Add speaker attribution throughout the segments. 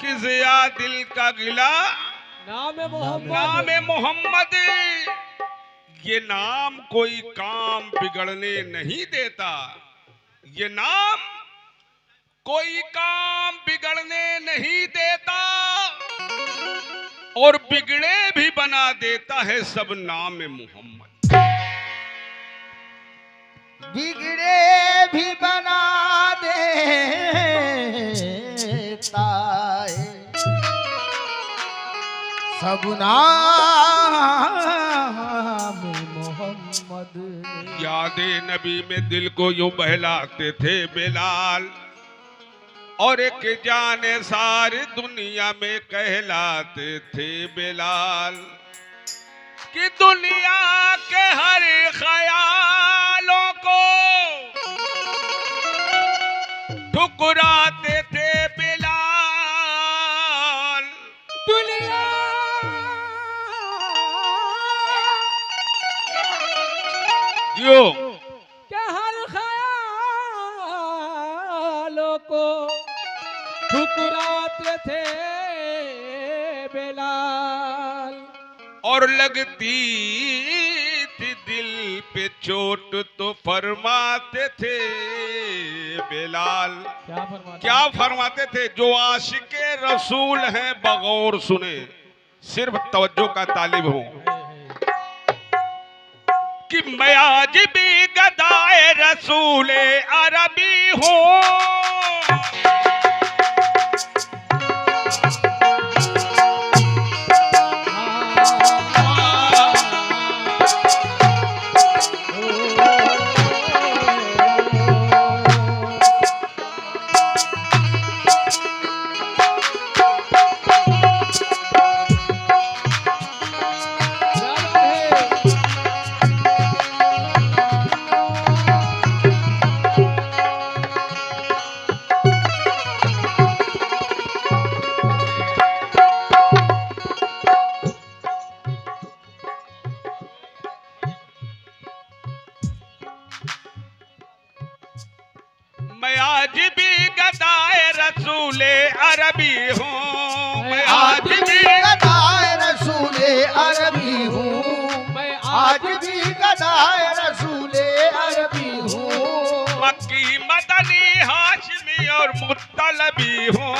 Speaker 1: किस या दिल का गिला, नाम मोहम्मद। ये नाम कोई काम बिगड़ने नहीं देता, ये नाम कोई काम बिगड़ने नहीं देता, और बिगड़े भी बना देता है सब नाम मोहम्मद।
Speaker 2: बिगड़े भी बना देता है सब नाम मोहम्मद।
Speaker 1: यादे नबी में दिल को यूं बहलाते थे बिलाल, और एक जाने सारी दुनिया में कहलाते थे बिलाल, कि दुनिया के हर ख्यालों को ठुकराते थे बिलाल।
Speaker 3: दुनिया
Speaker 1: यो
Speaker 3: के हर ख्यालों को ठुकराते थे बेलाल,
Speaker 1: और लगती थी दिल पे चोट तो फरमाते थे बिलाल। क्या फरमाते थे? जो आशिके रसूल हैं बगौर सुने, सिर्फ तवज्जो का तालिब हूं, कि मैं आज भी गदाए रसूले अरबी हूं। मैं आज भी गदाए रसूले अरबी हूँ, मैं आज भी
Speaker 2: गदाए रसूले अरबी हूँ, मैं आज भी गदाए रसूले अरबी हूँ।
Speaker 1: मक्की मदनी हाशमी और मुत्तलबी हूँ,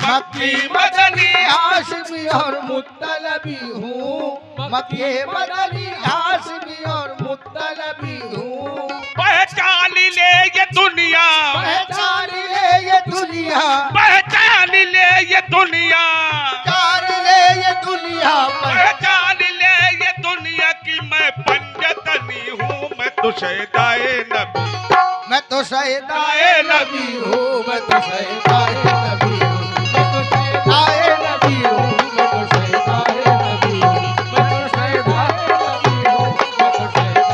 Speaker 2: मक्की मदनी हाशमी और मुत्तलबी हूँ, मक्की मदनी हाशमी और मुत्तलबी हूँ।
Speaker 1: पहचान ले ये दुनिया,
Speaker 2: पहचान ले ये दुनिया,
Speaker 1: पहचान ले ये दुनिया,
Speaker 2: पहचान ले ये दुनिया,
Speaker 1: पहचान ले ये दुनिया की मैं पंजतनी हूँ, मैं तो शहदाए नबी,
Speaker 2: मैं तो शहदाए नबी हूँ, मैं तो शहदाए नबी हूँ, मैं तो शहदाए नबी हूँ, मैं तो शहदाए नबी हूँ, मैं तो शहदाए नबी हूँ, मैं तो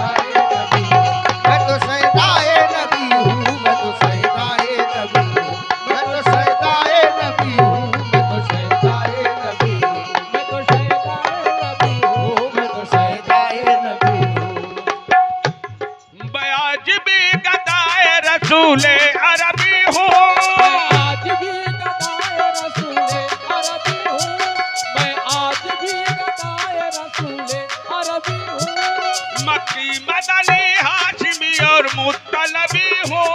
Speaker 2: शहदाए नबी हूँ, मैं तो शहदाए नबी हूँ, मैं तो शहदाए नबी हूँ, मैं तो शहदाए नबी हूँ, मैं तो शहदाए नबी हूँ, मैं तो शहदाए नबी हूँ, मैं तो शहदाए नबी हूँ।
Speaker 1: मैं आज भी गदाए रसूले अरबी हूँ,
Speaker 3: आज भी गदाए रसूले अरबी हूँ, मैं आज भी गदाए रसूले अरबी हूँ।
Speaker 1: मक्की मदनी हाशमी और मुत्तलबी हूँ,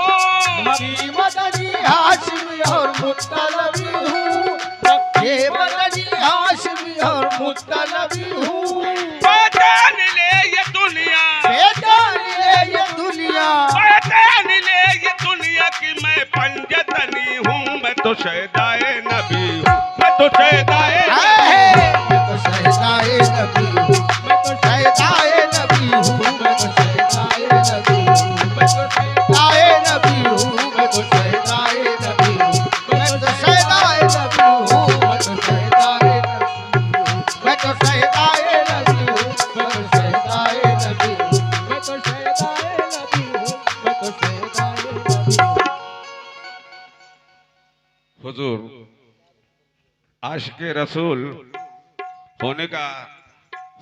Speaker 2: मक्की मदनी हाशमी और मुत्तलबी हूँ, मक्की मदनी हाशमी और मुत्तलबी हूँ।
Speaker 1: पहचान ले ये दुनिया,
Speaker 2: पहचान ले ये दुनिया,
Speaker 1: पहचान ले ये दुनिया की मैं पंजतनी हूँ, मैं तो शहदाए नबी हूँ, मैं तो शहदाए
Speaker 2: मैं तो शहदाए नबी हूँ, मैं तो शहदाए नबी हूँ, मैं तो शहदाए नबी हूँ, मैं तो शहदाए नबी हूँ, मैं तो शहदाए नबी हूँ, मैं तो शहदाए नबी हूँ, मैं तो शहदाए नबी हूँ, मैं तो शहदाए नबी हूँ, मैं तो शहदाए नबी हूँ,
Speaker 3: मैं तो शहदाए नबी हूँ, मैं तो शहदाए नबी हूँ।
Speaker 1: हुजूर आशिके रसूल होने का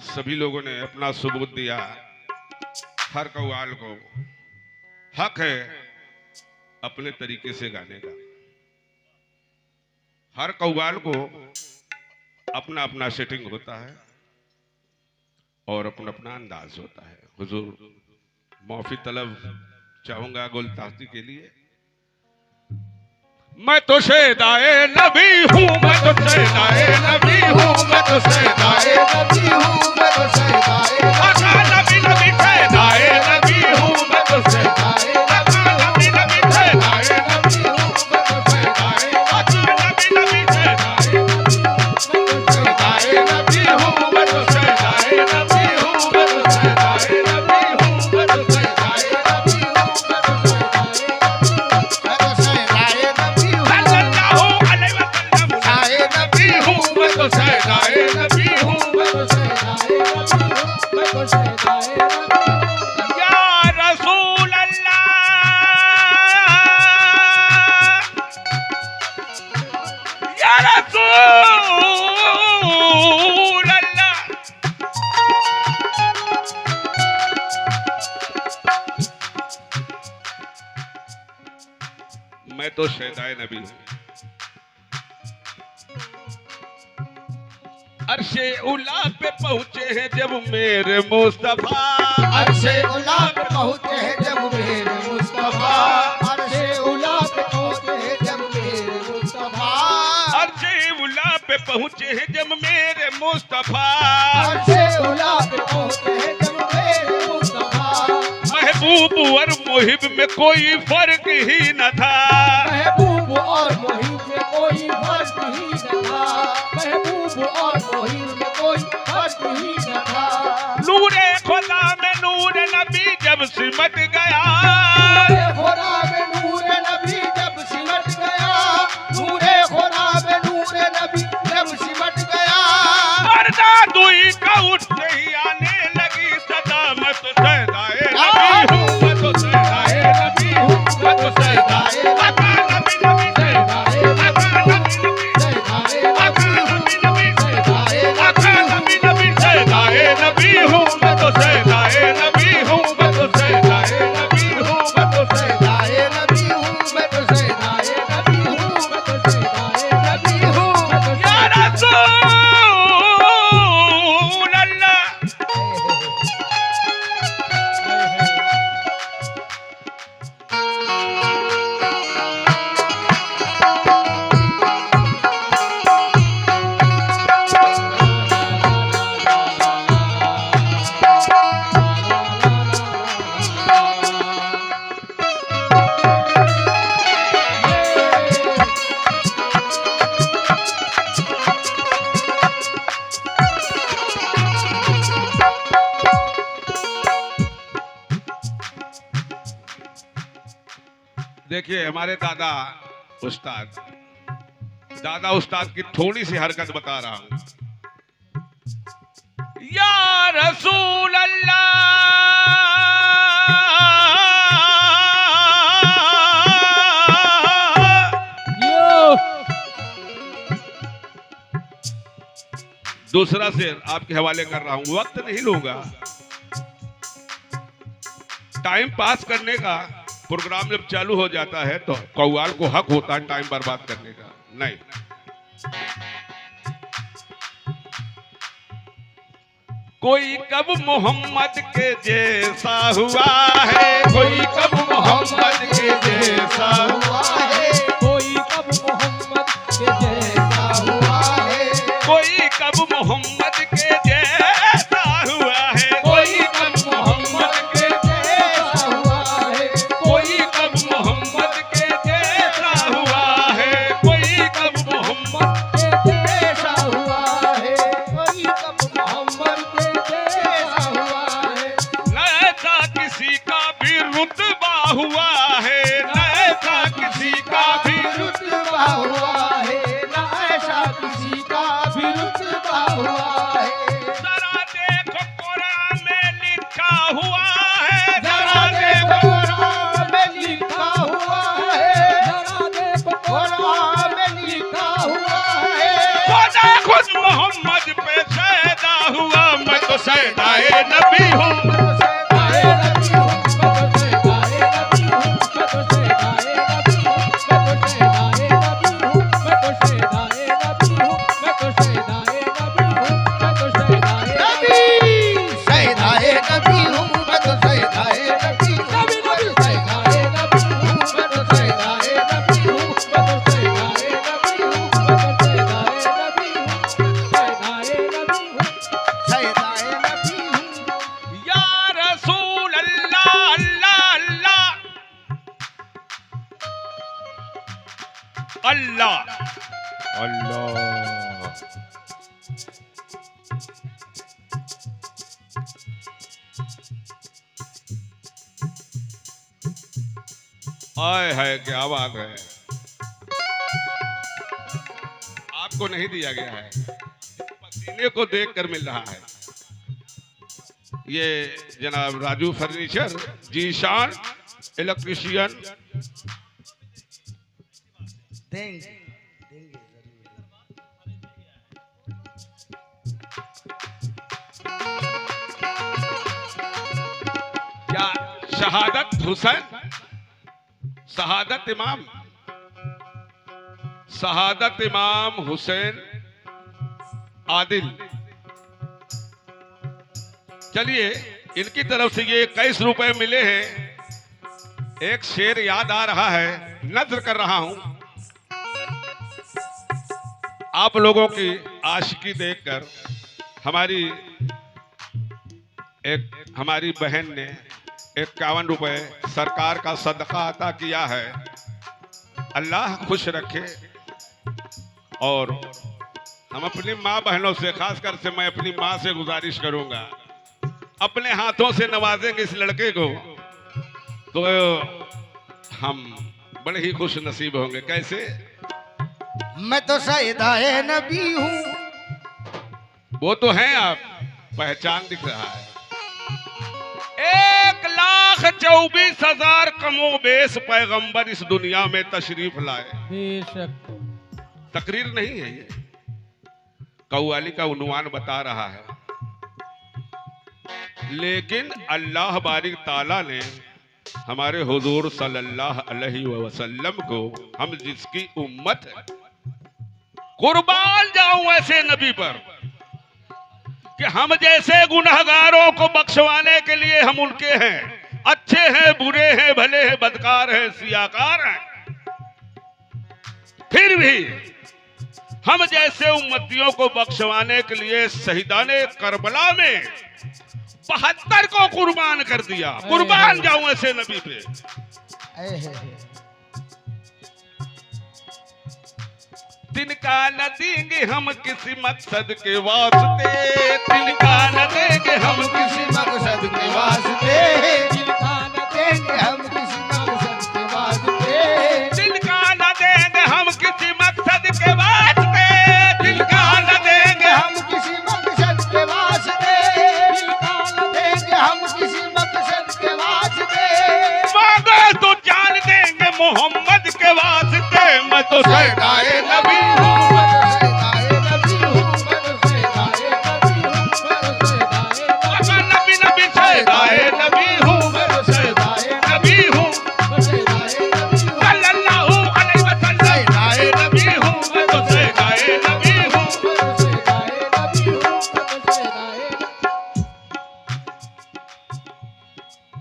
Speaker 1: सभी लोगों ने अपना सबूत दिया। हर कव्वाल को हक है अपने तरीके से गाने का, हर कव्वाल को अपना अपना सेटिंग होता है और अपना अपना अंदाज होता है। हुजूर माफी तलब चाहूंगा गुलतासी के लिए। मैं तो शहदाए नबी हूँ, मैं तो शहदाए नबी हूँ, मैं तो शहदाए
Speaker 2: नबी हूँ, मैं तो शहदाए
Speaker 1: आका नबी नबी शहदाए नबी हूँ, मैं तो शहदाए आका नबी नबी शहदाए नबी हूँ, मैं तो शहदाए आका नबी नबी शहदाए नबी हूँ, मैं तो शहदाए नबी हूँ, मैं तो शहदाए नबी हूँ, मैं तो शहदाए नबी हूँ, सल्लल्लाहु अलैहि वसल्लम शहदाए नबी हूँ, मैं तो शहदाए नबी हूँ, मैं तो या रसूल अल्लाह, या रसूल अल्लाह। मैं तो शहदाए नबी हूँ। अर्शे उला पे पहुंचे हैं जब मेरे मुस्तफा,
Speaker 2: अर्शे उला पे पहुंचे हैं जब मेरे मुस्तफा, अर्शे उला पे पहुंचे हैं जब मेरे मुस्तफा,
Speaker 1: अर्शे उला पे पहुंचे हैं जब मेरे मुस्तफा,
Speaker 2: अर्शे उला पे पहुंचे हैं जब मेरे मुस्तफा,
Speaker 1: महबूब और मुहिब में कोई फर्क ही न था,
Speaker 2: महबूब और मुहिब में कोई फर्क ही न था, महबूब और मुहिब में कोई फर्क ही न था।
Speaker 1: नूरे खुदा में नूर नबी जब सिमट गया,
Speaker 2: नूरे खुदा में नूर नबी जब सिमट गया, नूरे खुदा में नूर नबी जब सिमट गया,
Speaker 1: पर्दा दुई का उठते ही आने लगी सदा। मैं तो शहदाए नबी हूँ, मैं तो शहदाए नबी हूँ, मैं तो शहदाए आका नबी नबी शहदाए आका नबी नबी
Speaker 2: शहदाए
Speaker 1: आका नबी नबी आका नबी नबी शहदाए नबी हूँ, मैं तो शहदाए नबी हूँ, मैं तो शहदाए नबी हूँ, मैं तो
Speaker 2: शहदाए नबी हूँ, मैं तो शहदाए नबी हूँ, मैं तो शहदाए नबी हूँ, मैं तो
Speaker 1: या रसूल अल्लाह। देखिए हमारे दादा उस्ताद की थोड़ी सी हरकत बता रहा हूं। या रसूल अल्लाह। दूसरा शेर आपके हवाले कर रहा हूं, वक्त नहीं लूंगा। टाइम पास करने का प्रोग्राम जब चालू हो जाता है तो कव्वाल को हक होता है टाइम बर्बाद करने का। नहीं, कोई कब मोहम्मद के जैसा हुआ है, कोई कब मोहम्मद के जैसा हुआ है,
Speaker 3: कोई कब मोहम्मद के जैसा
Speaker 2: हुआ है,
Speaker 1: कोई कब मोहम्मद के जैसा हुआ है, कोई कब मोहम्मद के
Speaker 2: जैसा हुआ है,
Speaker 1: कोई कब मोहम्मद के जैसा हुआ है, कोई कब मोहम्मद
Speaker 2: के जैसा हुआ है, कोई कब मोहम्मद के जैसा हुआ है,
Speaker 1: न ऐसा किसी का भी रुतबा हुआ है, न ऐसा किसी का भी
Speaker 2: रुतबा हुआ है, न ऐसा किसी का भी रुतबा हुआ है,
Speaker 1: जरा देखो कुरान में लिखा हुआ है,
Speaker 2: जरा देखो कुरान में लिखा हुआ है,
Speaker 3: जरा देखो
Speaker 2: कुरान में लिखा हुआ है,
Speaker 1: खुदा खुद मोहम्मद पे सैदा हुआ। मैं तो सैदाए नबी हूँ,
Speaker 2: शहदाए नबी हूँ,
Speaker 3: मैं तो शहदाए नबी हूँ, मैं तो शहदाए नबी हूँ, मैं तो शहदाए नबी हूँ, मैं तो शहदाए
Speaker 1: अल्लाह। आए है, क्या बात है। आपको नहीं दिया गया है, पसीने को देखकर मिल रहा है। ये जनाब राजू फर्नीचर, जीशान इलेक्ट्रिशियन।
Speaker 2: देंगे
Speaker 1: क्या शहादत हुसैन, शहादत इमाम हुसैन आदिल। चलिए, इनकी तरफ से ये 21 रुपए मिले हैं। एक शेर याद आ रहा है, नज़्र कर रहा हूं। आप लोगों की आशिकी देखकर हमारी बहन ने 51 रुपए सरकार का सदका अता किया है। अल्लाह खुश रखे। और हम अपनी माँ बहनों से, खासकर से मैं अपनी माँ से गुजारिश करूंगा, अपने हाथों से नवाजेंगे इस लड़के को तो हम बड़े ही खुश नसीब होंगे। कैसे?
Speaker 2: मैं तो सैयदाए नबी हूँ।
Speaker 1: वो तो हैं, आप पहचान दिख रहा है। 1,24,000 कमो बेस पैगंबर इस दुनिया में तशरीफ लाए।
Speaker 3: बेशक
Speaker 1: तकरीर नहीं है, ये कव्वाली का उन्वान बता रहा है। लेकिन अल्लाह बारिक ताला ने हमारे हुजूर सल्लल्लाहु अलैहि वसल्लम को, हम जिसकी उम्मत है, कुर्बान जाऊं ऐसे नबी पर कि हम जैसे गुनहगारों को बख्शवाने के लिए हम उनके हैं। अच्छे हैं, बुरे हैं, भले हैं, बदकार हैं, सियाकार हैं, फिर भी हम जैसे उम्मतियों को बख्शवाने के लिए शहीदाने करबला में 72 को कुर्बान कर दिया। कुर्बान जाऊं ऐसे नबी पे। तिनका न देंगे हम किसी मकसद के वास्ते, तिनका न देंगे हम
Speaker 2: किसी मकसद के वास्ते, तिनका न देंगे हम किसी मकसद के वास्ते,
Speaker 1: तिनका न देंगे हम किसी मकसद के वास्ते, तिनका न देंगे हम
Speaker 2: किसी मकसद के वास्ते, तिनका न देंगे हम किसी मकसद के वास्ते।
Speaker 1: मांगो तो जान देंगे मोहम्मद के वास्ते। मैं तो सैयदाए नबी हूँ,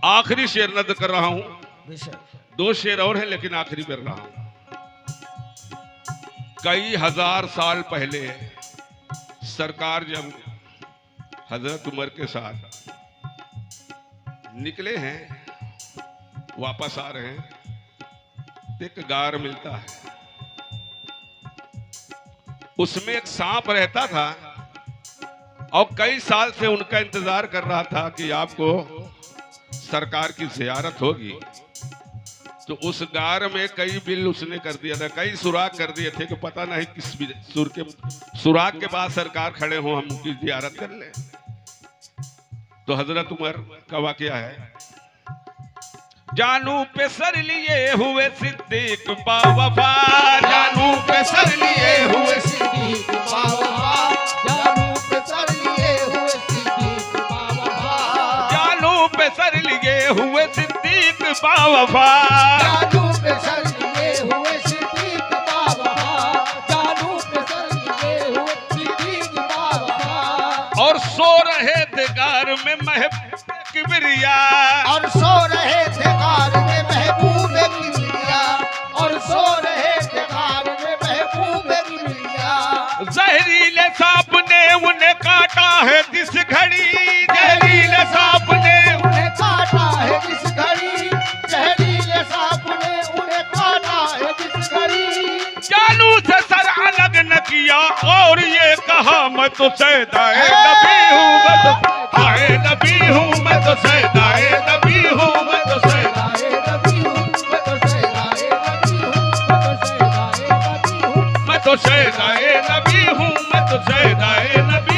Speaker 1: आखिरी शेर नज़्र कर रहा हूं। 2 शेर और हैं, लेकिन आखिरी कर रहा हूं। कई हजार साल पहले सरकार जब हजरत उमर के साथ निकले हैं, वापस आ रहे हैं, तो एक गार मिलता है। उसमें एक सांप रहता था और कई साल से उनका इंतजार कर रहा था कि आपको सरकार की ज़ियारत होगी। तो उस गार में कई बिल उसने कर दिया था, कई सुराग कर दिए थे कि पता नहीं किस सुराग के बाद सरकार खड़े हो, हम उनकी ज़ियारत कर लें। तो हजरत उमर का वाकया है। जानू पे सर लिए हुए सिद्दीक बावफा, जानू पे सर लिए हुए
Speaker 2: सिद्दीक बावफा, जानू पे सर लिए हुए सिद्दीक बावफा,
Speaker 1: जानू पे सर लिए हुए सिद्दीक बावफा,
Speaker 2: जानू पे सर लिए हुए सिद्दीक बावफा, जानू पे सर लिए हुए सिद्दीक बावफा।
Speaker 1: और सो रहे थे गार में महबूब किबरिया,
Speaker 2: और सो रहे थे गार में महबूब किबरिया, और सो रहे थे गार में महबूब किबरिया।
Speaker 1: जहरीले सांप ने उन्हें काटा है जिस घड़ी, जहरीले सांप ने
Speaker 2: उन्हें काटा है जिस घड़ी, जहरीले सांप ने उन्हें काटा है जिस घड़ी।
Speaker 1: जानू से सर अलग न किया किया और ये कहा मैं तो सैदाए नबी हूँ, मैं तो सैदाए नबी हूँ, मैं तो सैदाए नबी हूँ, मैं तो सैदाए
Speaker 2: नबी हूँ, मैं तो सैदाए नबी हूँ,
Speaker 3: मैं तो सैदाए नबी हूँ,
Speaker 1: मैं तो सैदाए नबी हूँ, मैं तो सैदाए नबी